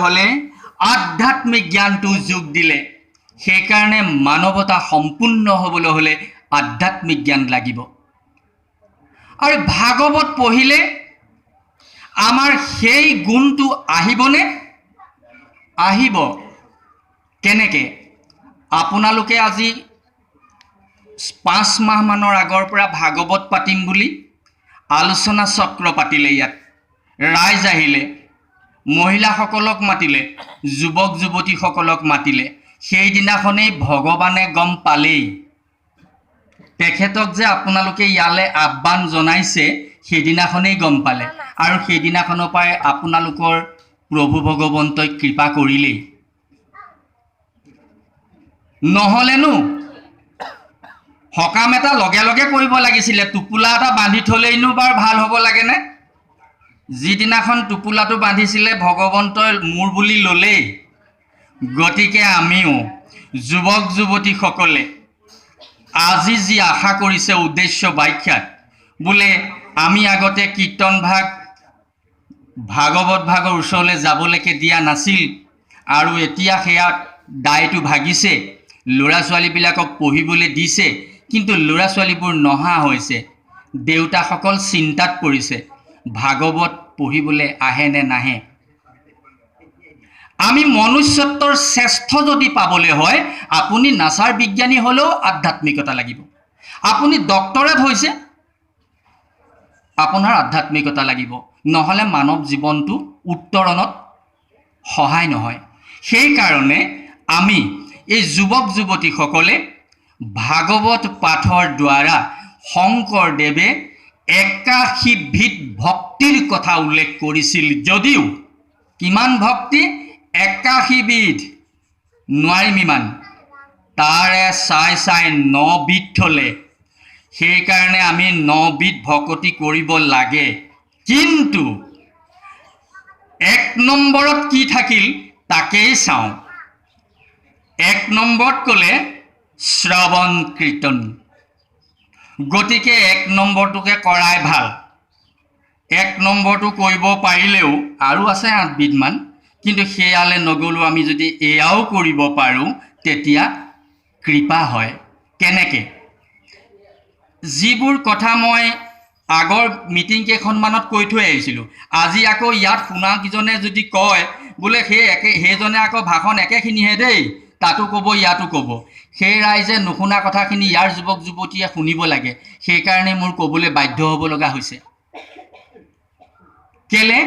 হলে আধ্যাত্মিক জ্ঞানটো যোগ দিলে সেইকাৰণে মানৱতা সম্পূৰ্ণ হ'বলৈ হলে আধ্যাত্মিক জ্ঞান লাগিব আৰু ভাগৱত পঢ়িলে আমাৰ সেই গুণটো আহিবনে আহিব কেনেকে আপোনালোকে আজি 5 মাহ মানৰ আগৰ পৰা ভাগৱত পাতিম বুলি আলোচনা চক্ৰ পাতিলে ইয়াত ৰাইজ আহিলে মহিলাসকলক মাতিলে যুৱক যুৱতীসকলক মাতিলে সেই দিনাখনেই ভগৱানে গম পালেই তেখেতক যে আপোনালোকে ইয়ালে আহ্বান জনাইছে সেই দিনাখনেই গম পালে আৰু সেই দিনাখনৰ পৰাই আপোনালোকৰ প্ৰভু ভগৱন্তই কৃপা কৰিলেই নহলেনো হকাম এটা লগে লগে কৰিব লাগিছিলে টুপুলা এটা বান্ধি থলেইনো বাৰ ভাল হ'ব লাগেনে যিদিনাখন টুপুলাটো বান্ধিছিলে ভগৱন্তই মূৰ বুলি ল'লেই গতিকে আমিও যুৱক যুৱতীসকলে আজি যি আশা কৰিছে উদ্দেশ্য ব্যাখ্যাত বোলে আমি আগতে কীৰ্তন ভাগৱত ভাগৰ ওচৰলৈ যাবলৈকে দিয়া নাছিল আৰু এতিয়া সেয়া দায়টো ভাগিছে ল'ৰা ছোৱালীবিলাকক পঢ়িবলৈ দিছে কিন্তু ল'ৰা ছোৱালীবোৰ নহা হৈছে দেউতাসকল চিন্তাত পৰিছে ভাগৱত পঢ়িবলৈ আহে নে নাহে আমি মনুষ্যত্বৰ শ্ৰেষ্ঠ যদি পাবলৈ হয় আপুনি নাচাৰ বিজ্ঞানী হলেও আধ্যাত্মিকতা লাগিব আপুনি ডক্টৰেট হৈছে আপোনাৰ আধ্যাত্মিকতা লাগিব নহলে মানৱ জীৱনটো উত্তৰণত সহায় নহয় সেই কাৰণে আমি এই যুৱক যুৱতীসকলে ভাগৱত পাঠৰ দ্বাৰা শংকৰদেৱে 81 বিধ ভক্তিৰ কথা উল্লেখ কৰিছিল যদিও কিমান ভক্তি 81 বিধ নোৱাৰিম ইমান তাৰে চাই 9 বিধ থলে সেইকাৰণে আমি 9 বিধ ভকতি কৰিব লাগে কিন্তু 1 নম্বৰত কি থাকিল তাকেই চাওঁ 1 নম্বৰত ক'লে শ্ৰৱণ কীৰ্তন গতিকে 1 নম্বৰটোকে কৰাই ভাল 1 নম্বৰটো কৰিব পাৰিলেও আৰু আছে 8 বিধমান কিন্তু সেয়ালে নগলো আমি যদি এয়াও কৰিব পাৰোঁ তেতিয়া কৃপা হয় কেনেকে যিবোৰ কথা মই আগৰ মিটিং কেইখনমানত কৈ থৈ আহিছিলোঁ আজি আকৌ ইয়াত শুনা কিজনে যদি কয় বোলে সেইজনে আকৌ ভাষণ একেখিনিহে দেই তাতো ক'ব ইয়াতো ক'ব সেই ৰাইজে নুশুনা কথাখিনি ইয়াৰ যুৱক যুৱতীয়ে শুনিব লাগে সেইকাৰণে মোৰ ক'বলৈ বাধ্য হ'ব লগা হৈছে কেলে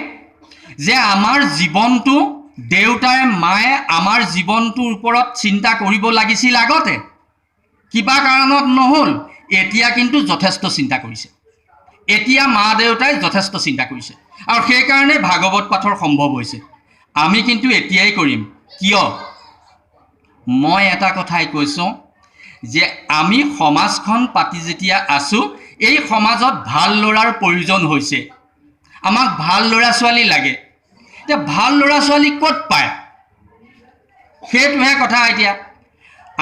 যে আমাৰ জীৱনটো দেউতাই মায়ে আমাৰ জীৱনটোৰ ওপৰত চিন্তা কৰিব লাগিছিল আগতে কিবা কাৰণত নহ'ল এতিয়া কিন্তু যথেষ্ট চিন্তা কৰিছে এতিয়া মা দেউতাই যথেষ্ট চিন্তা কৰিছে আৰু সেই কাৰণে ভাগৱত পাঠৰ সম্ভৱ হৈছে আমি কিন্তু এতিয়াই কৰিম কিয় মই এটা কথাই কৈছোঁ যে আমি সমাজখন পাতি যেতিয়া আছোঁ এই সমাজত ভাল ল'ৰাৰ প্ৰয়োজন হৈছে আমাক ভাল ল'ৰা ছোৱালী লাগে এতিয়া ভাল ল'ৰা ছোৱালী ক'ত পায় সেইটোহে কথা এতিয়া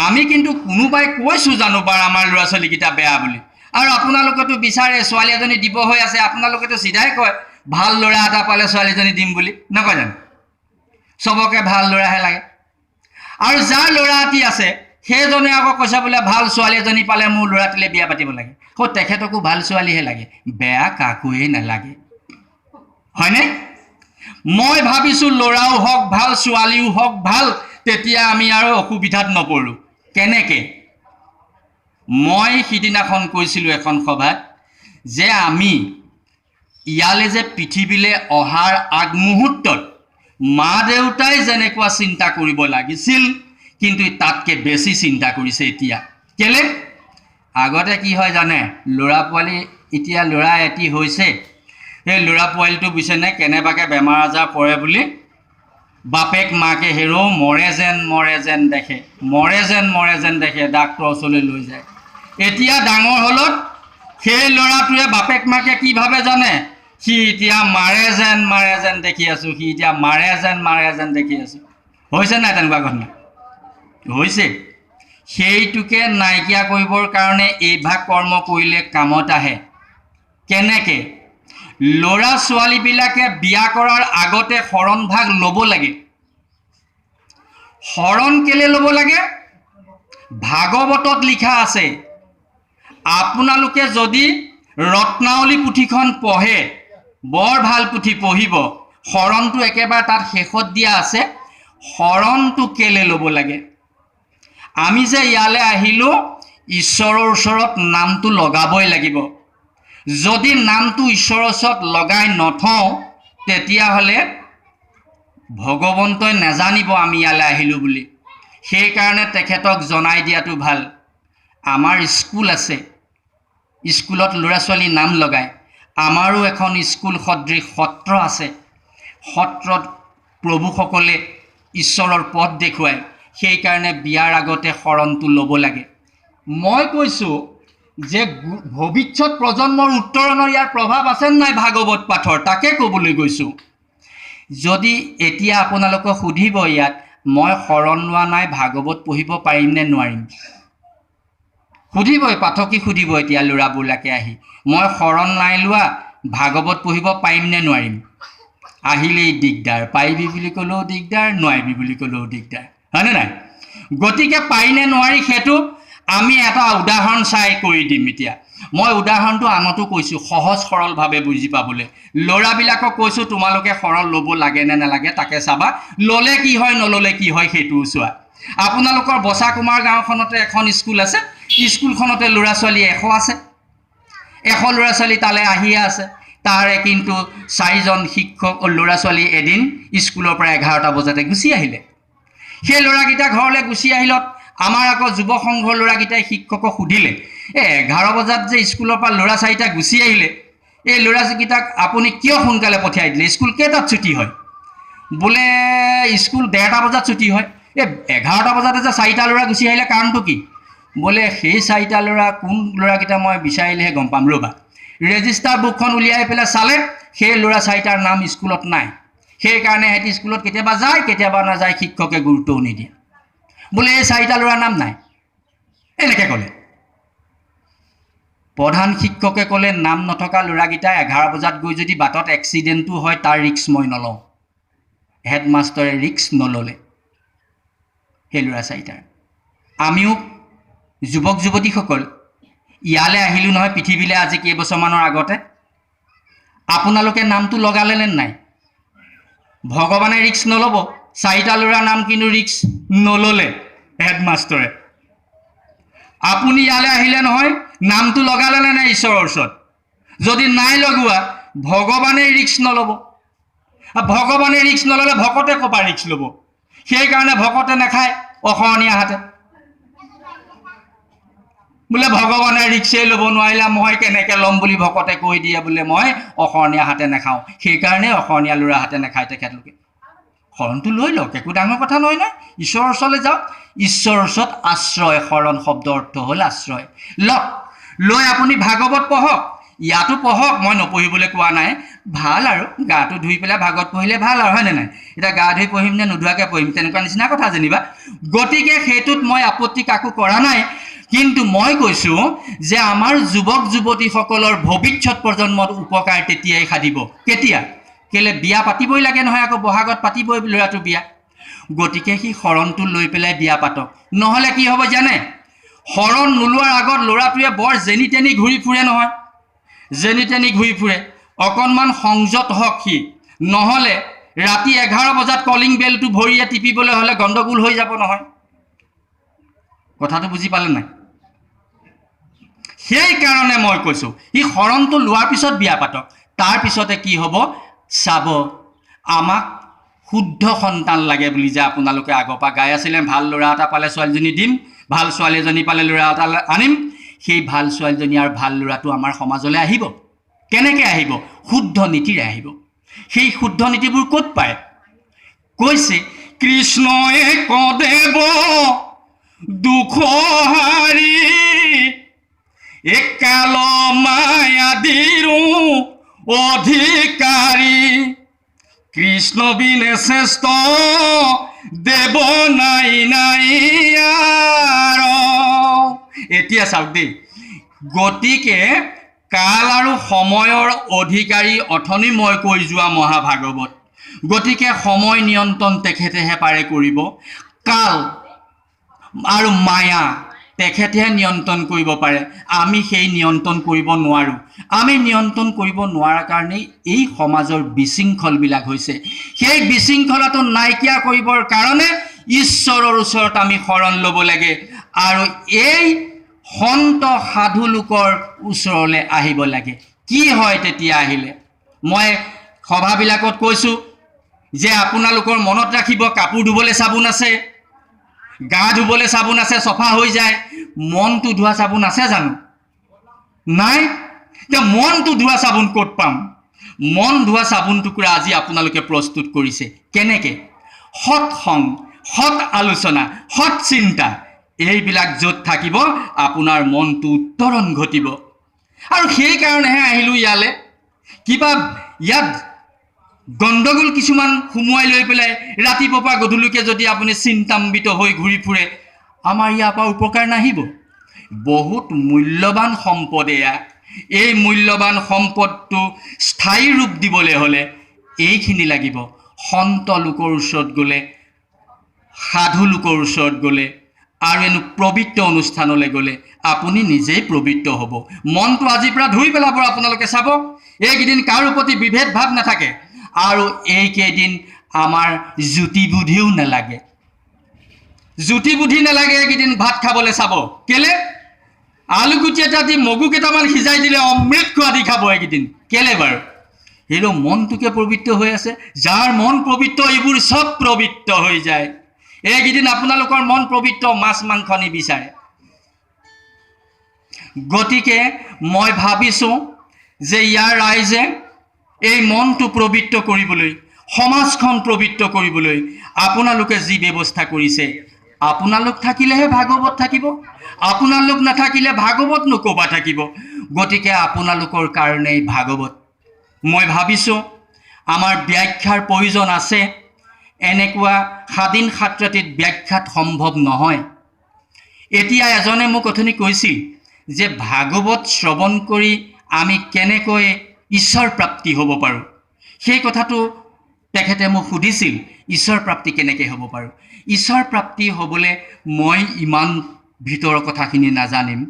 আমি কিন্তু কোনোবাই কৈছোঁ জানো বাৰ আমাৰ ল'ৰা ছোৱালীকেইটা বেয়া বুলি আৰু আপোনালোকেতো বিচাৰে ছোৱালী এজনী দিব হৈ আছে আপোনালোকেতো চিধাই কয় ভাল ল'ৰা এটা পালে ছোৱালীজনী দিম বুলি নকয় জানো চবকে ভাল ল'ৰাহে লাগে আৰু যাৰ ল'ৰা এটি আছে সেইজনে আকৌ কৈছে বোলে ভাল ছোৱালী এজনী পালে মোৰ ল'ৰাটিলে বিয়া পাতিব লাগে তেখেতকো ভাল ছোৱালীহে লাগে বেয়া কাকোৱেই নালাগে হয়নে মই ভাবিছোঁ ল'ৰাও হওক ভাল ছোৱালীও হওক ভাল তেতিয়া আমি আৰু অসুবিধাত নপৰোঁ কেনেকে মই সিদিনাখন কৈছিলোঁ এখন সভাত যে আমি ইয়ালে যে পৃথিৱীলৈ অহাৰ আগমুহূৰ্তত মা দেউতাই যেনেকুৱা চিন্তা কৰিব লাগিছিল কিন্তু তাতকৈ বেছি চিন্তা কৰিছে এতিয়া কেলে আগতে কি হয় জানে ল'ৰা পোৱালি এতিয়া ল'ৰা এটি হৈছে সেই ল'ৰা পোৱালিটো বুজিছেনে কেনেবাকৈ বেমাৰ আজাৰ পৰে বুলি বাপেক মাকে হেৰো মৰে যেন দেখে ডাক্তৰৰ ওচৰলৈ লৈ যায় এতিয়া ডাঙৰ হ'লত সেই ল'ৰাটোৱে বাপেক মাকে কি ভাবে জানে সি এতিয়া মাৰে যেন দেখি আছোঁ সি এতিয়া মাৰে যেন দেখি আছোঁ হৈছে নাই তেনেকুৱা ঘটনা হৈছে সেইটোকে নাইকিয়া কৰিবৰ কাৰণে এইভাগ কৰ্ম কৰিলে কামত আহে কেনেকে ল'ৰা ছোৱালীবিলাকে বিয়া কৰাৰ আগতে শৰণ ভাগ ল'ব লাগে শৰণ কেলে ল'ব লাগে? ভাগৱতত লিখা আছে, আপোনালোকে যদি ৰত্নাৱলী পুথিখন পঢ়ে, বৰ ভাল পুথি, পঢ়িব। শৰণটো একেবাৰে তাত শেষত দিয়া আছে। শৰণটো কেলে ল'ব লাগে? আমি যে ইয়ালৈ আহিলোঁ, ঈশ্বৰৰ ওচৰত নামটো লগাবই লাগিব। যদি নামটো ঈশ্বৰৰ ওচৰত লগাই নথওঁ, তেতিয়াহ'লে ভগৱন্তই নাজানিব আমি ইয়ালৈ আহিলোঁ বুলি। সেইকাৰণে তেখেতক জনাই দিয়াটো ভাল। আমাৰ স্কুল আছে, স্কুলত ল'ৰা ছোৱালী নাম লগায়। আমাৰো এখন স্কুল সদৃশ সত্ৰ আছে। সত্ৰত প্ৰভুসকলে ঈশ্বৰৰ পথ দেখুৱায়। সেইকাৰণে বিয়াৰ আগতে শৰণটো ল'ব লাগে। মই কৈছোঁ যে ভৱিষ্যত প্ৰজন্মৰ উত্তৰণৰ ইয়াৰ প্ৰভাৱ আছে নাই ভাগৱত পাঠৰ, তাকে ক'বলৈ গৈছোঁ। যদি এতিয়া আপোনালোকক সুধিব ইয়াত, মই শৰণ লোৱা নাই, ভাগৱত পঢ়িব পাৰিম নে নোৱাৰিম? সুধিবই, পাঠকী সুধিব এতিয়া ল'ৰাবোৰলৈকে আহি, মই শৰণ নাই লোৱা, ভাগৱত পঢ়িব পাৰিম নে নোৱাৰিম? আহিলেই দিগদাৰ, পাৰিবি বুলি ক'লেও দিগদাৰ, নোৱাৰিবি বুলি ক'লেও দিগদাৰ, হয়নে নাই? গতিকে পাৰি নে নোৱাৰি সেইটো আমি এটা উদাহৰণ চাই কৰি দিম। এতিয়া মই উদাহৰণটো আনতো কৈছোঁ সহজ সৰলভাৱে বুজি পাবলৈ। ল'ৰাবিলাকক কৈছোঁ তোমালোকে শৰণ ল'ব লাগে নে নালাগে তাকে চাবা, ল'লে কি হয় নল'লে কি হয় সেইটোও চোৱা। আপোনালোকৰ বছাকুমাৰ গাঁওখনতে এখন স্কুল আছে, স্কুলখনতে ল'ৰা ছোৱালী 100 আছে। 100 ল'ৰা ছোৱালী তালৈ আহিয়ে আছে। তাৰে কিন্তু 4জন শিক্ষক ল'ৰা ছোৱালী এদিন স্কুলৰ পৰা 11টা বজাতে গুচি আহিলে। সেই ল'ৰাকেইটা ঘৰলৈ গুচি আহিলত আমাৰ আকৌ যুৱ সংঘৰ ল'ৰাকেইটাই শিক্ষকক সুধিলে, 11 বজাত যে স্কুলৰ পৰা ল'ৰা 4টা গুচি আহিলে, এই ল'ৰাকেইটাক আপুনি কিয় সোনকালে পঠিয়াই দিলে? স্কুল কেইটাত ছুটি হয়? বোলে স্কুল 1:30 বজাত ছুটি হয়। 11টা বজাতে যে 4টা ল'ৰা গুচি আহিলে কাৰণটো কি? বোলে সেই 4টা ল'ৰা কোন ল'ৰাকেইটা মই বিচাৰিলেহে গম পাম, ৰ'বা। ৰেজিষ্টাৰ বুকখন উলিয়াই পেলাই চালে সেই ল'ৰা 4টাৰ নাম স্কুলত নাই। সেইকাৰণে সিহঁতি স্কুলত কেতিয়াবা যায়, কেতিয়াবা নাযায়, শিক্ষকে গুৰুত্বও নিদিয়ে। বোলে এই 4টা ল'ৰাৰ নাম নাই, এনেকৈ ক'লে। প্ৰধান শিক্ষকে ক'লে নাম নথকা ল'ৰাকেইটা 11 বজাত গৈ যদি বাটত এক্সিডেণ্টো হয় তাৰ ৰিক্স মই নলওঁ। হেডমাষ্টৰে ৰিক্স নল'লে সেই ল'ৰা 4টাৰ। আমিও যুৱক যুৱতীসকল ইয়ালৈ আহিলোঁ নহয় পৃথিৱীলৈ আজি কেইবছৰমানৰ আগতে। আপোনালোকে নামটো লগালে নে নাই? ভগৱানে ৰিক্স নল'ব, 4টা ল'ৰাৰ নাম কিন্তু ৰিক্স নল'লে হেডমাষ্টৰে। আপুনি ইয়ালৈ আহিলে নহয়, নামটো লগালে নে নাই ঈশ্বৰৰ ওচৰত? যদি নাই লগোৱা, ভগৱানে ৰিক্স নল'ব। ভগৱানে ৰিক্স নল'লে ভকতে ক'ৰপৰা ৰিক্স ল'ব? সেইকাৰণে ভকতে নাখায় অশৰণীয়া হাতে। বোলে ভগৱানে ৰিক্সেই ল'ব নোৱাৰিলে মই কেনেকৈ ল'ম বুলি ভকতে কৈ দিয়ে, বোলে মই অশৰণীয়া হাতে নাখাওঁ। সেইকাৰণে অশৰণীয়া ল'ৰা হাতে নাখায় তেখেতলোকে। শৰণটো লৈ লওক, একো ডাঙৰ কথা নহয় নহয়। ঈশ্বৰৰ ওচৰলৈ যাওক, ঈশ্বৰৰ ওচৰত আশ্ৰয়, শৰণ শব্দৰ অৰ্থ হ'ল আশ্ৰয়। লওক, লৈ আপুনি ভাগৱত পঢ়ক, ইয়াতো পঢ়ক, মই নপঢ়িবলৈ কোৱা নাই। ভাল আৰু গাটো ধুই পেলাই ভাগৱত পঢ়িলে ভাল আৰু, হয়নে নাই? এতিয়া গা ধুই পঢ়িম নে নোধোৱাকৈ পঢ়িম তেনেকুৱা নিচিনা কথা যেনিবা। গতিকে সেইটোত মই আপত্তি কাকো কৰা নাই। কিন্তু মই কৈছোঁ যে আমাৰ যুৱক যুৱতীসকলৰ ভৱিষ্যত প্ৰজন্মত উপকাৰ তেতিয়াই সাধিব। কেতিয়া? কেলৈ? বিয়া পাতিবই লাগে নহয়, আকৌ বহাগত পাতিবই ল'ৰাটো বিয়া। গতিকে সি শৰণটো লৈ পেলাই বিয়া পাতক। নহ'লে কি হ'ব জানে? শৰণ নোলোৱাৰ আগত ল'ৰাটোৱে বৰ যেনি তেনি ঘূৰি ফুৰে নহয়, যেনি তেনি ঘূৰি ফুৰে। অকণমান সংযত হওক সি, নহ'লে ৰাতি 11 বজাত কলিং বেলটো ভৰিয়ে টিপিবলৈ হ'লে গণ্ডগোল হৈ যাব নহয়। কথাটো বুজি পালে নাই? সেইকাৰণে মই কৈছোঁ সি শৰণটো লোৱাৰ পিছত বিয়া পাতক। তাৰপিছতে কি হ'ব চাব। আমাক শুদ্ধ সন্তান লাগে বুলি যে আপোনালোকে আগৰ পৰা গাই আছিলে, ভাল ল'ৰা এটা পালে ছোৱালীজনী দিম, ভাল ছোৱালী এজনী পালে ল'ৰা এটা আনিম। সেই ভাল ছোৱালীজনী আৰু ভাল ল'ৰাটো আমাৰ সমাজলৈ আহিব। কেনেকৈ আহিব? শুদ্ধ নীতিৰে আহিব। সেই শুদ্ধ নীতিবোৰ ক'ত পায়? কৈছে কৃষ্ণই কদেৱ দুখ হাৰি, একাল মায়াদিৰো অধিকাৰী, কৃষ্ণ বিনে শ্ৰেষ্ঠ দেৱ নাই নাই আৰ। এতিয়া চাওক দেই, গতিকে কাল আৰু সময়ৰ অধিকাৰী অথনি মই কৈ যোৱা মহাভাগৱত। গতিকে সময় নিয়ন্ত্ৰণ তেখেতেহে পাৰে কৰিব। কাল আৰু মায়া তেখেতেহে নিয়ন্ত্ৰণ কৰিব পাৰে, আমি সেই নিয়ন্ত্ৰণ কৰিব নোৱাৰোঁ। আমি নিয়ন্ত্ৰণ কৰিব নোৱাৰাৰ কাৰণেই এই সমাজৰ বিশৃংখলবিলাক হৈছে। সেই বিশৃংখলতাটো নাইকিয়া কৰিবৰ কাৰণে ঈশ্বৰৰ ওচৰত আমি শৰণ ল'ব লাগে আৰু এই সন্ত সাধু লোকৰ ওচৰলৈ আহিব লাগে। কি হয় তেতিয়া আহিলে? মই সভাবিলাকত কৈছোঁ যে আপোনালোকৰ মনত ৰাখিব, কাপোৰ ধুবলৈ চাবোন আছে, গা ধুবলৈ চাবোন আছে, চফা হৈ যায়। মনটো ধোৱা চাবোন আছে জানো? নাই। এতিয়া মনটো ধোৱা চাবোন ক'ত পাম? মন ধোৱা চাবোন টুকুৰা আজি আপোনালোকে প্ৰস্তুত কৰিছে। কেনেকৈ? সৎ সং, সৎ আলোচনা, সৎ চিন্তা, এইবিলাক য'ত থাকিব আপোনাৰ মনটো উত্তৰণ ঘটিব। আৰু সেইকাৰণেহে আহিলোঁ ইয়ালৈ। কিবা ইয়াত গণ্ডগোল কিছুমান সোমোৱাই লৈ পেলাই ৰাতিপুৱাৰ পৰা গধূলিলৈকে যদি আপুনি চিন্তাম্বিত হৈ ঘূৰি ফুৰে, আমাৰ ইয়াৰ পৰা উপকাৰ নাহিব। বহুত মূল্যৱান সম্পদ এয়া। এই মূল্যৱান সম্পদটো স্থায়ী ৰূপ দিবলৈ হ'লে এইখিনি লাগিব। সন্ত লোকৰ ওচৰত গ'লে, সাধু লোকৰ ওচৰত গ'লে আৰু এনে পবিত্ৰ অনুষ্ঠানলৈ গ'লে আপুনি নিজেই পবিত্ৰ হ'ব। মনটো আজিৰ পৰা ধুই পেলাব। আপোনালোকে চাব, এইকেইদিন কাৰো প্ৰতি বিভেদ ভাৱ নাথাকে আৰু এইকেইদিন আমাৰ জ্যোতি বুদ্ধিও নালাগে। জ্যোতি বুদ্ধি নালাগে এইকেইদিন ভাত খাবলৈ। চাব কেলে? আলুগুটি এটা দি মগু কেইটামান সিজাই দিলে অমৃত খোৱা দি খাব এইকেইদিন। কেলে বাৰু? সেইটো মনটোকে পবিত্ৰ হৈ আছে। যাৰ মন পবিত্ৰ এইবোৰ চব পবিত্ৰ হৈ যায়। এইকেইদিন আপোনালোকৰ মন পবিত্ৰ, মাছ মাংস নিবিচাৰে। গতিকে মই ভাবিছোঁ যে ইয়াৰ ৰাইজে এই মনটো পবিত্ৰ কৰিবলৈ, সমাজখন পবিত্ৰ কৰিবলৈ আপোনালোকে যি ব্যৱস্থা কৰিছে, আপোনালোক থাকিলেহে ভাগৱত থাকিব, আপোনালোক নাথাকিলে ভাগৱতনো ক'ৰ পৰা থাকিব? গতিকে আপোনালোকৰ কাৰণেই ভাগৱত। মই ভাবিছোঁ আমাৰ ব্যাখ্যাৰ প্ৰয়োজন আছে। এনেকুৱা সাদিন সাতৰাতিত ব্যাখ্যাত সম্ভৱ নহয়। এতিয়া এজনে মোক অথনি কৈছিল যে ভাগৱত শ্ৰৱণ কৰি আমি কেনেকৈ ঈশ্বৰ প্ৰাপ্তি হ'ব পাৰোঁ। সেই কথাটো তেখেতে মোক সুধিছিল, ঈশ্বৰ প্ৰাপ্তি কেনেকৈ হ'ব পাৰোঁ। ঈশ্বৰ প্ৰাপ্তি হ'বলৈ মই ইমান ভিতৰৰ কথাখিনি নাজানিম,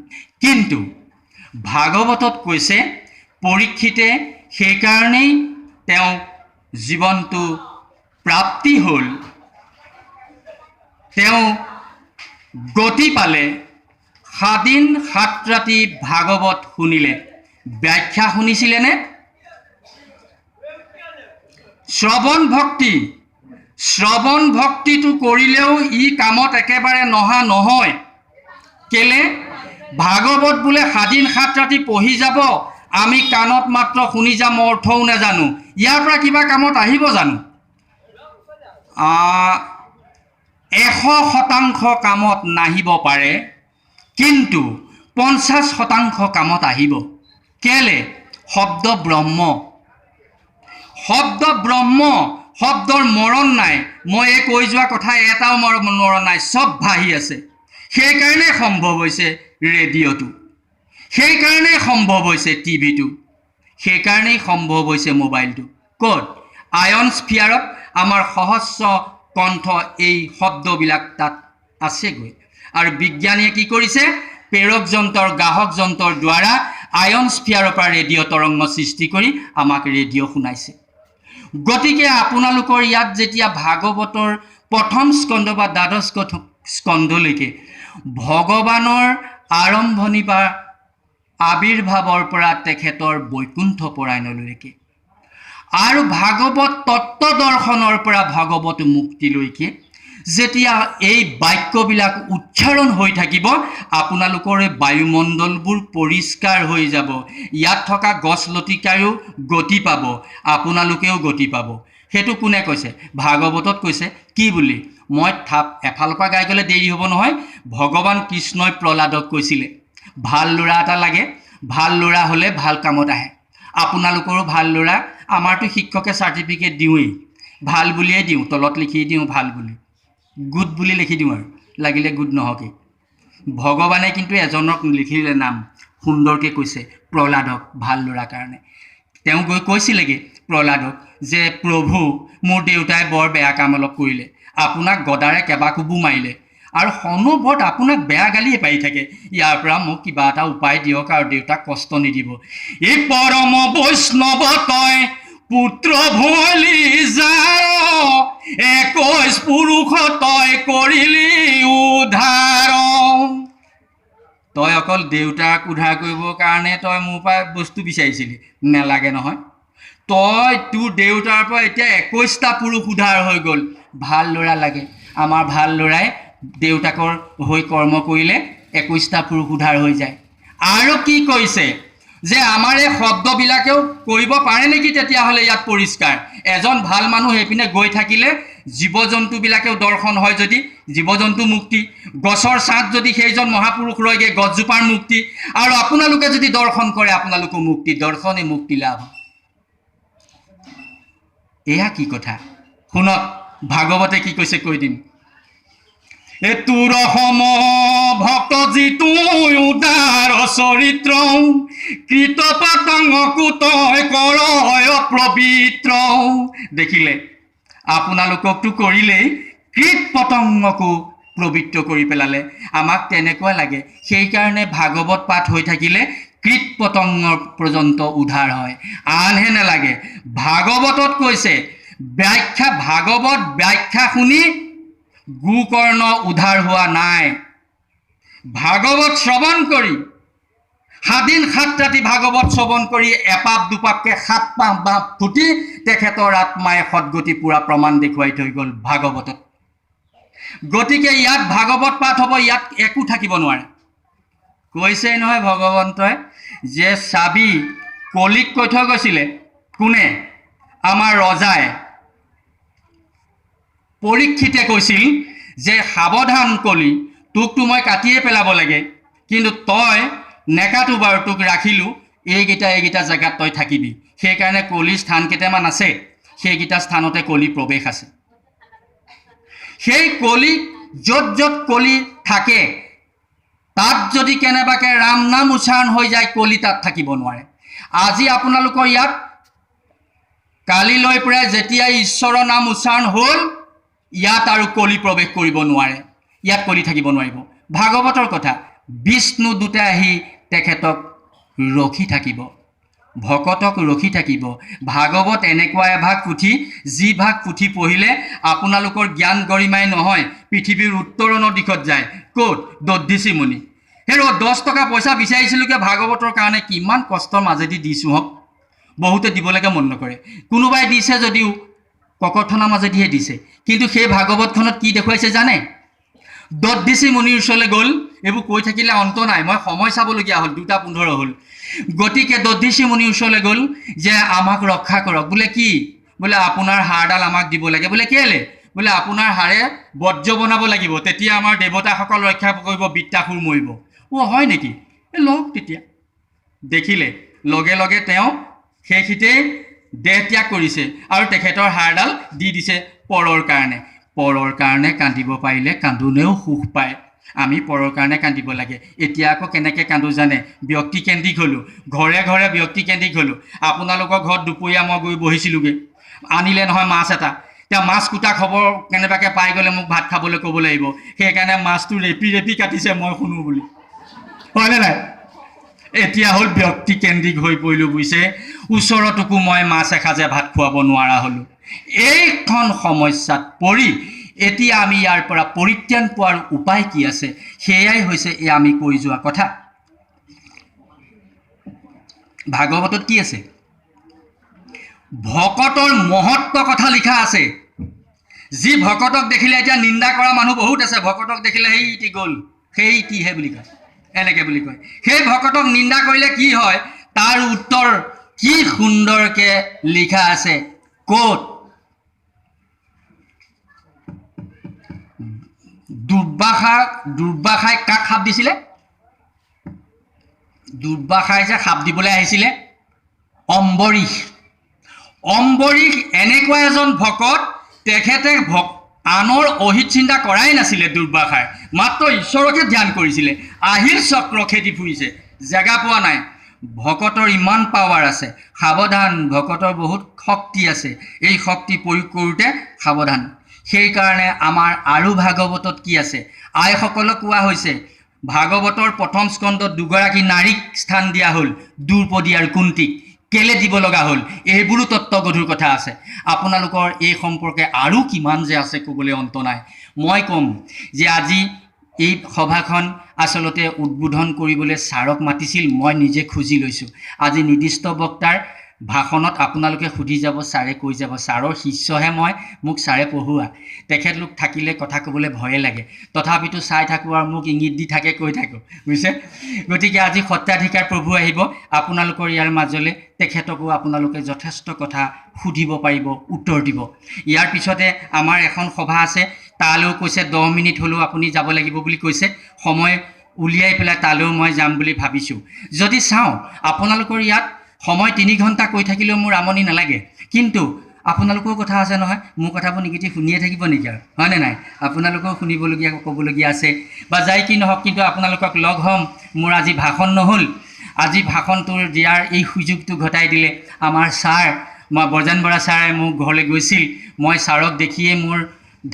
কিন্তু ভাগৱতত কৈছে পৰীক্ষিতে সেইকাৰণেই তেওঁ জীৱনটো প্ৰাপ্তি হ'ল, তেওঁ গতি পালে সাদিন সাতৰাতি ভাগৱত শুনিলে। ব্যাখ্যা শুনিছিলেনে? শ্ৰৱণ ভক্তি, শ্ৰৱণ ভক্তিটো কৰিলেও ই কামত একেবাৰে নহা নহয়। কেলে? ভাগৱত বোলে সাদিন সাতৰাতি পঢ়ি যাব, আমি কাণত মাত্ৰ শুনি যাম, অৰ্থও নাজানো। ইয়াৰ পৰা কিবা কামত আহিব জানো? 100% কামত নাহিব পাৰে, কিন্তু 50% কামত আহিব। কেলে? শব্দ ব্ৰহ্ম, শব্দ ব্ৰহ্ম, শব্দৰ মৰণ নাই। মই এই কৈ যোৱা কথা এটাও মৰণ নাই, চব ভাহি আছে। সেইকাৰণে সম্ভৱ হৈছে ৰেডিঅ'টো, সেইকাৰণেই সম্ভৱ হৈছে টিভিটো, সেইকাৰণেই সম্ভৱ হৈছে মোবাইলটো। ক'ত? আয়ন স্ফিয়াৰত আমাৰ সহস্ৰ কণ্ঠ এই শব্দবিলাক তাত আছেগৈ। আৰু বিজ্ঞানীয়ে কি কৰিছে? প্ৰেৰক যন্ত্ৰৰ, গ্ৰাহক যন্ত্ৰৰ দ্বাৰা আয়ন স্ফিয়াৰৰ পৰা ৰেডিঅ' তৰংগ সৃষ্টি কৰি আমাক ৰেডিঅ' শুনাইছে। গতিকে আপোনালোকৰ ইয়াত যেতিয়া ভাগৱতৰ প্ৰথম স্কন্ধ বা দ্বাদশ স্কন্ধলৈকে ভগৱানৰ আৰম্ভণি বা আবিৰ্ভাৱৰ পৰা তেখেতৰ বৈকুণ্ঠ পৰায়ণলৈকে আৰু ভাগৱত তত্ত্ব দৰ্শনৰ পৰা ভাগৱত মুক্তিলৈকে যেতিয়া এই বাক্যবিলাক উচ্চাৰণ হৈ থাকিব, আপোনালোকৰ এই বায়ুমণ্ডলবোৰ পৰিষ্কাৰ হৈ যাব। ইয়াত থকা গছ লতিকায়ো গতি পাব, আপোনালোকেও গতি পাব। সেইটো কোনে কৈছে? ভাগৱতত কৈছে। কি বুলি? মই এফালৰ পৰা গাই গ'লে দেৰি হ'ব নহয়। ভগৱান কৃষ্ণই প্ৰহ্লাদক কৈছিলে, ভাল ল'ৰা এটা লাগে, ভাল ল'ৰা হ'লে ভাল কামত আহে। আপোনালোকৰো ভাল ল'ৰা। আমাৰতো শিক্ষকে চাৰ্টিফিকেট দিওঁৱেই, ভাল বুলিয়েই দিওঁ, তলত লিখি দিওঁ ভাল বুলি, গুড বুলি লিখি দিওঁ, আৰু লাগিলে গুড নহওকেই। ভগৱানে কিন্তু এজনক লিখিলে নাম, সুন্দৰকৈ কৈছে, প্ৰহ্লাদক, ভাল ল'ৰাৰ কাৰণে। তেওঁ গৈ কৈছিলেগৈ প্ৰহ্লাদক যে প্ৰভু, মোৰ দেউতাই বৰ বেয়া কাম অলপ কৰিলে, আপোনাক গদাৰে কেবাকোবো মাৰিলে আৰু অনবৰত আপোনাক বেয়া গালিয়ে পাৰি থাকে, ইয়াৰ পৰা মোক কিবা এটা উপায় দিয়ক আৰু দেউতাক কষ্ট নিদিব। এই পৰম বৈষ্ণৱ তই পুত্ৰ ভলি যাৰ, 21 পুৰুষ তই কৰিলি উদ্ধাৰ। তই অকল দেউতাক উদ্ধাৰ কৰিবৰ কাৰণে তই মোৰ পৰা বস্তু বিচাৰিছিলি, নেলাগে নহয়। তই তোৰ দেউতাৰ পৰা এতিয়া 21টা পুৰুষ উদ্ধাৰ হৈ গ'ল। ভাল ল'ৰা লাগে, আমাৰ ভাল ল'ৰাই দেউতাকৰ হৈ কৰ্ম কৰিলে 21টা পুৰুষ উদ্ধাৰ হৈ যায়। আৰু কি কৈছে যে আমাৰ এই শব্দবিলাকেও কৰিব পাৰে নেকি তেতিয়াহ'লে ইয়াত পৰিষ্কাৰ? এজন ভাল মানুহ সেইপিনে গৈ থাকিলে জীৱ জন্তুবিলাকেও দৰ্শন হয়, যদি জীৱ জন্তু মুক্তি, গছৰ ছাঁত যদি সেইজন মহাপুৰুষ ৰয়গৈ গছজোপাৰ মুক্তি, আৰু আপোনালোকে যদি দৰ্শন কৰে আপোনালোকো মুক্তি, দৰ্শনে মুক্তি লাভ। এয়া কি কথা? শুনক ভাগৱতে কি কৈছে কৈ দিম। এ তোৰ সম ভক্ত যিটো উদাৰ চৰিত্ৰ, কৃত পতংগকো তই কৰ পবিত্ৰ। দেখিলে আপোনালোককতো কৰিলেই, কৃত পতংগকো পবিত্ৰ কৰি পেলালে। আমাক তেনেকুৱা লাগে, সেইকাৰণে ভাগৱত পাঠ হৈ থাকিলে কৃত পতংগৰ পৰ্যন্ত উদ্ধাৰ হয়, আনহে নালাগে। ভাগৱতত কৈছে ব্যাখ্যা, ভাগৱত ব্যাখ্যা শুনি গোকৰ্ণ উদ্ধাৰ হোৱা নাই। ভাগৱত শ্ৰৱণ কৰি 7 দিন 7 ৰাতি ভাগৱত শ্ৰৱণ কৰি এপাপ দুপাপকে 7 পাপ ফুটি তেখেতৰ আত্মাই সদগতি পুৰা প্ৰমাণ দেখুৱাই থৈ গ'ল ভাগৱতত। গতিকে ইয়াত ভাগৱত পাঠ হ'ব, ইয়াত একো থাকিব নোৱাৰে। কৈছেই নহয় ভগৱন্তই যে চাবি কলিক কৈ থৈ গৈছিলে। কোনে? আমাৰ ৰজাই পৰীক্ষিতে কৈছিল যে সাৱধান কলি, তোকতো মই কাটিয়ে পেলাব লাগে, কিন্তু তই নেকাটো বাৰু, তোক ৰাখিলোঁ, এইকেইটা জেগাত তই থাকিবি। সেইকাৰণে কলিৰ স্থান কেইটামান আছে, সেইকেইটা স্থানতে কলি প্ৰৱেশ আছে। সেই কলি য'ত য'ত কলি থাকে তাত যদি কেনেবাকৈ ৰাম নাম উচ্চাৰণ হৈ যায়, কলি তাত থাকিব নোৱাৰে। আজি আপোনালোকৰ ইয়াত কালিলৈ প্ৰায় যেতিয়া ঈশ্বৰৰ নাম উচ্চাৰণ হ'ল, ইয়াত আৰু কলি প্ৰৱেশ কৰিব নোৱাৰে, ইয়াত কলি থাকিব নোৱাৰিব। ভাগৱতৰ কথা, বিষ্ণু দূতে আহি তেখেতক ৰখি থাকিব, ভকতক ৰখি থাকিব। ভাগৱত এনেকুৱা এভাগ পুথি, যি ভাগ পুথি পঢ়িলে আপোনালোকৰ জ্ঞান গৰিমাই নহয়, পৃথিৱীৰ উত্তৰণৰ দিশত যায়। ক'ত? দধ্যিচি মুনি। সেই 10 টকা পইচা বিচাৰিছিলোঁগৈ ভাগৱতৰ কাৰণে, কিমান কষ্টৰ মাজেদি দিছোঁ হওক। বহুতে দিবলৈকে মন নকৰে, কোনোবাই দিছে যদিও ককৰ্থনাৰ মাজেদিহে দিছে। কিন্তু সেই ভাগৱতখনত কি দেখুৱাইছে জানে? দধ্যিচি মুনিৰ ওচৰলৈ গ'ল, এইবোৰ কৈ থাকিলে অন্ত নাই, মই সময় চাবলগীয়া হ'ল, 2:15 হ'ল। গতিকে দধ্যিচি মুনিৰ ওচৰলৈ গ'ল যে আমাক ৰক্ষা কৰক। বোলে কি? বোলে আপোনাৰ হাড়ডাল আমাক দিব লাগে। বোলে কেলে? বোলে আপোনাৰ হাড়ে বজ্ৰ বনাব লাগিব, তেতিয়া আমাৰ দেৱতাসকল ৰক্ষা কৰিব, বৃত্তাসুৰ মৰিব। হয় নেকি? লওক তেতিয়া। দেখিলে লগে লগে তেওঁ সেইখিতেই দেহ ত্যাগ কৰিছে আৰু তেখেতৰ হাড়ডাল দি দিছে পৰৰ কাৰণে। পৰৰ কাৰণে কান্দিব পাৰিলে কান্দোনেও সুখ পায়। আমি পৰৰ কাৰণে কান্দিব লাগে। এতিয়া আকৌ কেনেকৈ কান্দো জানে? ব্যক্তিকেন্দ্ৰিক হ'লোঁ, ঘৰে ঘৰে ব্যক্তিকেন্দ্ৰিক হ'লোঁ। আপোনালোকৰ ঘৰত দুপৰীয়া মই গৈ বহিছিলোঁগৈ, আনিলে নহয় মাছ এটা। এতিয়া মাছ কুটা খবৰ কেনেবাকৈ পাই গ'লে মোক ভাত খাবলৈ ক'ব লাগিব, সেইকাৰণে মাছটো ৰেপি ৰেপি কাটিছে, মই শুনো বুলি। হয়নে নাই? এতিয়া হ'ল ব্যক্তিকেন্দ্ৰিক হৈ পৰিলোঁ, বুজিছে? ওচৰতোকো মই মাছ এসাঁজে ভাত খুৱাব নোৱাৰা হ'লোঁ। এইখন সমস্যাত পৰি এতিয়া আমি ইয়াৰ পৰা পৰিত্ৰাণ পোৱাৰ উপায় কি আছে? সেয়াই হৈছে এই আমি কৈ যোৱা কথা। ভাগৱতত কি আছে? ভকতৰ মহত্ব কথা লিখা আছে। যি ভকতক দেখিলে, এতিয়া নিন্দা কৰা মানুহ বহুত আছে, ভকতক দেখিলে সেইটি গ'ল, সেইটিহে বুলি কয়, এনেকৈ বুলি কয়। সেই ভকতক নিন্দা কৰিলে কি হয়, তাৰ উত্তৰ কি সুন্দৰকৈ লিখা আছে। ক'ত? দুৰ্বাসাই কাক সাপ দিছিলে? দুৰ্বাসাই যে সাপ দিবলৈ আহিছিলে, অম্বৰীশ। অম্বৰীশ এনেকুৱা এজন ভকত, তেখেতে আনৰ অহিত চিন্তা কৰাই নাছিলে। দুৰ্বাসাই মাত্ৰ ঈশ্বৰকে ধ্যান কৰিছিলে। আহিল চক্ৰ খেদি ফুৰিছে, জেগা পোৱা নাই। ভকতৰ ইমান পাৱাৰ আছে, সাৱধান। ভকতৰ বহুত শক্তি আছে, এই শক্তি প্ৰয়োগ কৰোঁতে সাৱধান। সেইকাৰণে আমাৰ আৰু ভাগৱতত কি আছে? আইসকলক কোৱা হৈছে ভাগৱতৰ প্ৰথম স্কন্ধত দুগৰাকী নাৰীক স্থান দিয়া হ'ল, দ্ৰৌপদী আৰু কুন্তীক। কেলে দিব লগা হ'ল? এইবোৰো তত্ত্বগধুৰ কথা আছে। আপোনালোকৰ এই সম্পৰ্কে আৰু কিমান যে আছে ক'বলৈ অন্ত নাই। মই ক'ম যে আজি এই সভাখন আচলতে উদ্বোধন কৰিবলৈ ছাৰক মাতিছিল, মই নিজে খুজি লৈছোঁ। আজি নিৰ্দিষ্ট বক্তাৰ ভাষণত আপোনালোকে সুধি যাব, ছাৰে কৈ যাব। ছাৰৰ শিষ্যহে মই, মোক ছাৰে পঢ়োৱা। তেখেতলোক থাকিলে কথা ক'বলৈ ভয়ে লাগে, তথাপিতো চাই থাকোঁ আৰু মোক ইংগিত দি থাকে, কৈ থাকোঁ, বুজিছে? গতিকে আজি সত্ৰাধিকাৰ প্ৰভু আহিব আপোনালোকৰ ইয়াৰ মাজলৈ। তেখেতকো আপোনালোকে যথেষ্ট কথা সুধিব পাৰিব, উত্তৰ দিব। ইয়াৰ পিছতে আমাৰ এখন সভা আছে, তালৈও কৈছে 10 মিনিট হ'লেও আপুনি যাব লাগিব বুলি কৈছে। সময় উলিয়াই পেলাই তালৈও মই যাম বুলি ভাবিছোঁ। যদি চাওঁ আপোনালোকৰ ইয়াত সময় 3 ঘণ্টা কৈ থাকিলেও মোৰ আমনি নালাগে, কিন্তু আপোনালোকৰ কথা আছে নহয়, মোৰ কথাবোৰ নিগেটিভ শুনিয়ে থাকিব নেকি আৰু, হয়নে নাই? আপোনালোকেও শুনিবলগীয়া ক'বলগীয়া আছে বা যাই কি নহওক, কিন্তু আপোনালোকক লগ হ'ম। মোৰ আজি ভাষণ নহ'ল, আজি ভাষণটো দিয়াৰ এই সুযোগটো ঘটাই দিলে আমাৰ ছাৰ, মই ব্ৰজান বৰা ছাৰে মোক ঘৰলৈ গৈছিল। মই ছাৰক দেখিয়ে মোৰ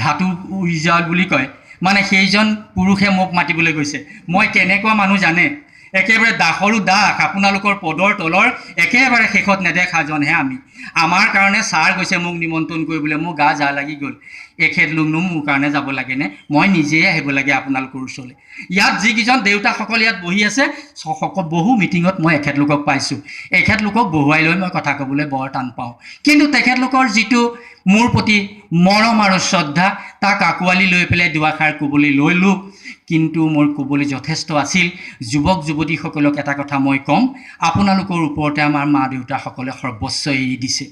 ধাতু উৰি যাওক বুলি কয়, মানে সেইজন পুৰুষে মোক মাতিবলৈ গৈছে। মই কেনেকুৱা মানুহ জানে? একেবাৰে দাসৰো দাস, আপোনালোকৰ পদৰ তলৰ একেবাৰে শেষত নেদেখাজনহে আমি। আমাৰ কাৰণে ছাৰ গৈছে মোক নিমন্ত্ৰণ কৰিবলৈ, মোৰ গা জা লাগি গ'ল। এখেতলোকনো মোৰ কাৰণে যাব লাগেনে? মই নিজেই আহিব লাগে আপোনালোকৰ ওচৰলৈ। ইয়াত যিকেইজন দেউতাসকল ইয়াত বহি আছে, বহু মিটিঙত মই এখেতলোকক পাইছোঁ। এখেতলোকক বহুৱাই লৈ মই কথা ক'বলৈ বৰ টান পাওঁ, কিন্তু তেখেতলোকৰ যিটো মোৰ প্ৰতি মৰম আৰু শ্ৰদ্ধা, তাক আঁকোৱালি লৈ পেলাই দুআষাৰ ক'বলৈ লৈলোঁ। কিন্তু মোৰ ক'বলৈ যথেষ্ট আছিল। যুৱক যুৱতীসকলক এটা কথা মই ক'ম, আপোনালোকৰ ওপৰতে আমাৰ মা দেউতাসকলে সৰ্বস্ব এৰি দিছে।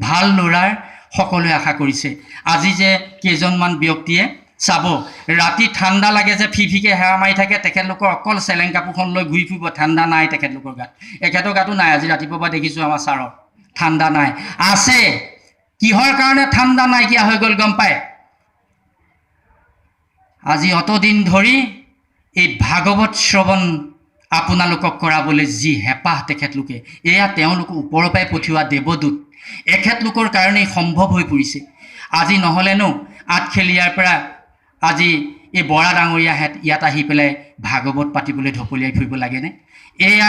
ভাল ল'ৰাৰ সকলোৱে আশা কৰিছে। আজি যে কেইজনমান ব্যক্তিয়ে চাব, ৰাতি ঠাণ্ডা লাগে যে ফিফিকে হেৰা মাৰি থাকে, তেখেতলোকৰ অকল চেলেং কাপোৰখন লৈ ঘূৰি ফুৰিব, ঠাণ্ডা নাই তেখেতলোকৰ গাত। এখেতৰ গাতো নাই। আজি ৰাতিপুৱাৰ পৰা দেখিছোঁ আমাৰ ছাৰৰ ঠাণ্ডা নাই। আছে, কিহৰ কাৰণে ঠাণ্ডা নাইকিয়া হৈ গ'ল গম পায়? আজি অতদিন ধৰি এই ভাগৱত শ্ৰৱণ আপোনালোকক কৰাবলৈ যি হেঁপাহ তেখেতলোকে, এয়া তেওঁলোকক ওপৰৰ পৰাই পঠিওৱা দেৱদূত, এখেতলোকৰ কাৰণেই সম্ভৱ হৈ পৰিছে। আজি নহ'লেনো আঠখেলীয়াৰ পৰা আজি এই বৰা ডাঙৰীয়াহেঁত ইয়াত আহি পেলাই ভাগৱত পাতিবলৈ ঢপলিয়াই ফুৰিব লাগেনে? এয়া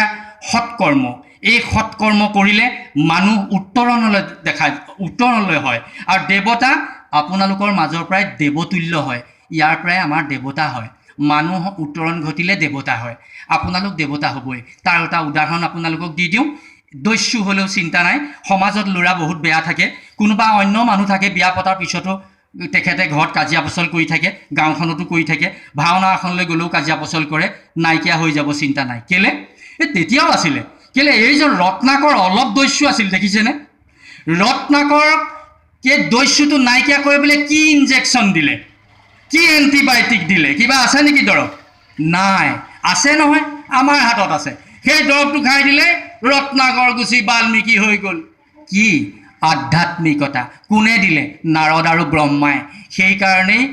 সৎকৰ্ম। এই সৎকৰ্ম কৰিলে মানুহ উত্তৰণলৈ হয়, আৰু দেৱতা আপোনালোকৰ মাজৰ পৰাই দেৱতুল্য হয়। ইয়াৰ পৰাই আমাৰ দেৱতা হয়। মানুহ উত্তৰণ ঘটিলে দেৱতা হয়। আপোনালোক দেৱতা হ'বই। তাৰ এটা উদাহৰণ আপোনালোকক দি দিওঁ। দস্যু হ'লেও চিন্তা নাই। সমাজত ল'ৰা বহুত বেয়া থাকে, কোনোবা অন্য মানুহ থাকে, বিয়া পতাৰ পিছতো তেখেতে ঘৰত কাজিয়া পচল কৰি থাকে, গাঁওখনতো কৰি থাকে, ভাওনা এখনলৈ গ'লেও কাজিয়া পচল কৰে, নাইকিয়া হৈ যাব, চিন্তা নাই। কেলে? তেতিয়াও আছিলে। কেলে? এইজন ৰত্নাকৰ অলপ দস্যু আছিল, দেখিছেনে? ৰত্নাকৰ সেই দস্যুটো নাইকিয়া কৰিবলৈ কি ইনজেকশ্যন দিলে, কি এণ্টিবায়'টিক দিলে? কিবা আছে নেকি দৰৱ? নাই। আছে নহয়, আমাৰ হাতত আছে। সেই দৰৱটো খাই দিলে ৰত্নাকৰ গুচি বাল্মীকি হৈ গ'ল। কি আধ্যাত্মিকতা! কোনে দিলে? নাৰদ আৰু ব্ৰহ্মাই। সেইকাৰণেই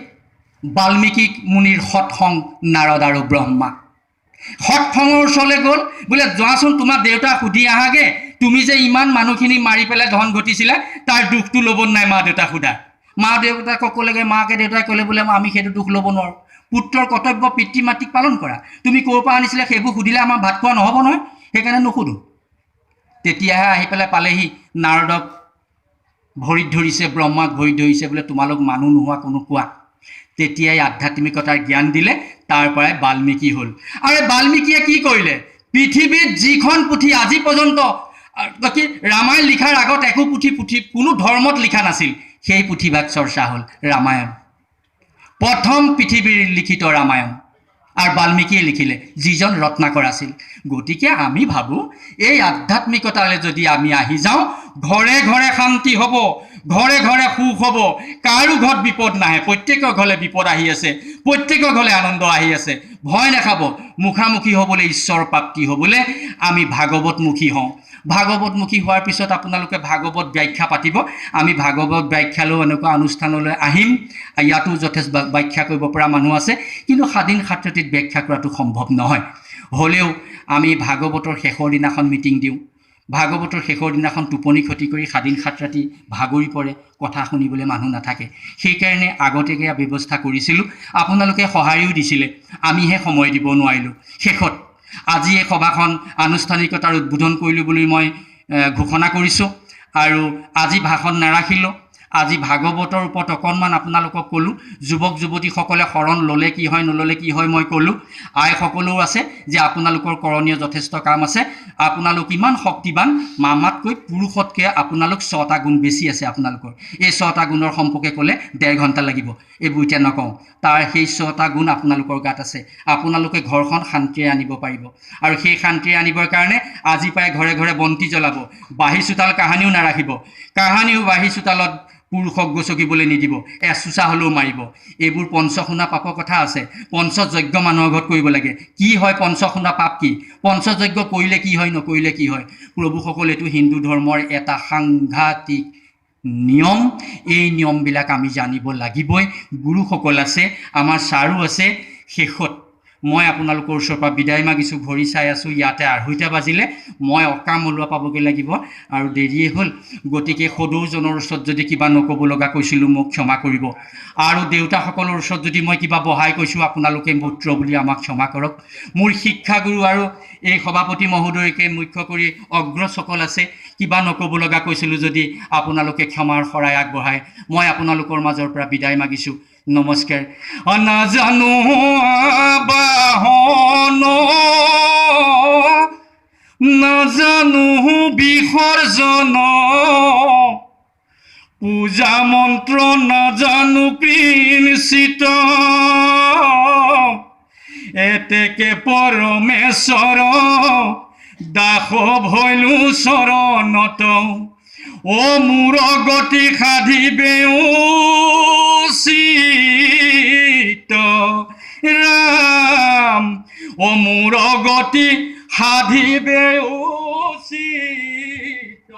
বাল্মীকি মুনিৰ সৎসং নাৰদ আৰু ব্ৰহ্মা। সৎসংৰ ওচৰলৈ গ'ল, বোলে যোৱাচোন তোমাৰ দেউতাক সুধি আহাগে, তুমি যে ইমান মানুহখিনি মাৰি পেলাই ধন ঘটিছিলা, তাৰ দুখটো ল'ব নাই মা দেউতাক সোধা। মা দেউতাকক ক'লেগৈ, মাকে দেউতাই ক'লে বোলে আমি সেইটো দুখ ল'ব নোৱাৰোঁ। পুত্ৰৰ কৰ্তব্য পিতৃ মাতৃক পালন কৰা। তুমি ক'ৰ পৰা আনিছিলে সেইবোৰ সুধিলে আমাৰ ভাত খোৱা নহ'ব নহয়, সেইকাৰণে নুসুধোঁ। তেতিয়াহে আহি পেলাই পালেহি, নাৰদক ভৰিত ধৰিছে, ব্ৰহ্মাক ভৰিত ধৰিছে, বোলে তোমালোক মানুহ নোহোৱা কোনো কোৱা। তেতিয়াই আধ্যাত্মিকতাৰ জ্ঞান দিলে, তাৰ পৰাই বাল্মীকি হ'ল। আৰু বাল্মীকিয়ে কি কৰিলে? পৃথিৱীত যিখন পুথি আজি পৰ্যন্ত, কি ৰামায়ণ লিখাৰ আগত একো পুথি কোনো ধৰ্মত লিখা নাছিল, সেই পুথিভাগ চৰ্চা হ'ল ৰামায়ণ। প্ৰথম পৃথিৱীৰ লিখিত ৰামায়ণ আৰু বাল্মীকিয়ে লিখিলে, যিজন ৰত্নাকৰ আছিল। গতিকে আমি ভাবোঁ, এই আধ্যাত্মিকতালৈ যদি আমি আহি যাওঁ, ঘৰে ঘৰে শান্তি হ'ব, ঘৰে ঘৰে সুখ হ'ব, কাৰো ঘৰত বিপদ নাহে। প্ৰত্যেকৰ ঘৰলৈ বিপদ আহি আছে, প্ৰত্যেকৰ ঘৰলৈ আনন্দ আহি আছে। ভয় নাখাব। মুখামুখি হ'বলৈ, ঈশ্বৰ প্ৰাপ্তি হ'বলৈ আমি ভাগৱতমুখী হওঁ। ভাগৱতমুখী হোৱাৰ পিছত আপোনালোকে ভাগৱত ব্যাখ্যা পাতিব। আমি ভাগৱত ব্যাখ্যালৈও এনেকুৱা অনুষ্ঠানলৈ আহিম। ইয়াতো যথেষ্ট ব্যাখ্যা কৰিব পৰা মানুহ আছে, কিন্তু স্বাধীন সাততিত ব্যাখ্যা কৰাটো সম্ভৱ নহয়। হ'লেও আমি ভাগৱতৰ শেষৰ দিনাখন মিটিং দিওঁ, ভাগৱতৰ শেষৰ দিনাখন টোপনি ক্ষতি কৰি সাদিন সাত ৰাতি ভাগৰি পৰে, কথা শুনিবলৈ মানুহ নাথাকে। সেইকাৰণে আগতীয়াকৈ ব্যৱস্থা কৰিছিলোঁ, আপোনালোকে সঁহাৰিও দিছিলে, আমিহে সময় দিব নোৱাৰিলোঁ। শেষত আজি এই সভাখন আনুষ্ঠানিকতাৰ উদ্বোধন কৰিলোঁ বুলি মই ঘোষণা কৰিছোঁ। আৰু আজি ভাষণ নাৰাখিলোঁ, আজি ভাগৱতৰ ওপৰত অকণমান আপোনালোকক ক'লোঁ। যুৱক যুৱতীসকলে শৰণ ল'লে কি হয়, নল'লে কি হয় মই ক'লোঁ। আইসকলেও আছে যে আপোনালোকৰ কৰণীয় যথেষ্ট কাম আছে, আপোনালোক ইমান শক্তিবান, মামাতকৈ পুৰুষতকৈ আপোনালোক 6টা গুণ বেছি আছে আপোনালোকৰ। এই 6টা গুণৰ সম্পৰ্কে ক'লে 1.5 ঘণ্টা লাগিব, এইবোৰ এতিয়া নকওঁ। তাৰ সেই 6টা গুণ আপোনালোকৰ গাত আছে, আপোনালোকে ঘৰখন শান্তিৰে আনিব পাৰিব। আৰু সেই শান্তিৰে আনিবৰ কাৰণে আজি পৰাই ঘৰে ঘৰে বন্তি জ্বলাব, বাঁহী চোতাল কাহানিও নাৰাখিব, কাহানিও বাঁহী চোতালত পুৰুষক গচকিবলৈ নিদিব, এচোচা হ'লেও মাৰিব। এইবোৰ পঞ্চশুনা পাপৰ কথা আছে, পঞ্চযজ্ঞ মানুহৰ ঘৰত কৰিব লাগে। কি হয় পঞ্চশুনা পাপ কি, পঞ্চযজ্ঞ কৰিলে কি হয়, নকৰিলে কি হয়? প্ৰভুসকল, এইটো হিন্দু ধৰ্মৰ এটা সাংঘাতিক নিয়ম। এই নিয়মবিলাক আমি জানিব লাগিবই। গুৰুসকল আছে, আমাৰ ছাৰো আছে। শেষত মই আপোনালোকৰ ওচৰৰ পৰা বিদায় মাগিছোঁ। ঘড়ী চাই আছোঁ, ইয়াতে 2:30 বাজিলে, মই অকাম ওলোৱা পাবগৈ লাগিব আৰু দেৰিয়ে হ'ল। গতিকে সদৌজনৰ ওচৰত যদি কিবা নক'ব লগা কৈছিলোঁ মোক ক্ষমা কৰিব। আৰু দেউতাসকলৰ ওচৰত যদি মই কিবা বহাই কৈছোঁ আপোনালোকে পুত্ৰ বুলি আমাক ক্ষমা কৰক। মোৰ শিক্ষাগুৰু আৰু এই সভাপতি মহোদয়কে মুখ্য কৰি অগ্ৰজসকল আছে, কিবা নক'ব লগা কৈছিলোঁ যদি আপোনালোকে ক্ষমাৰ শৰাই আগবঢ়াই মই আপোনালোকৰ মাজৰ পৰা বিদায় মাগিছোঁ। নমস্কাৰ। নাজানো বাহন, নাজানো বিসৰ্জন, পূজা মন্ত্ৰ নাজানো কৃঞ্চিত, এতেকে পৰমেশ্বৰ দাস ভৈলো চৰণত, অ মোৰ গতি সাধিবে উচিত ৰাম, অ মোৰ গতি সাধিবে উচিত।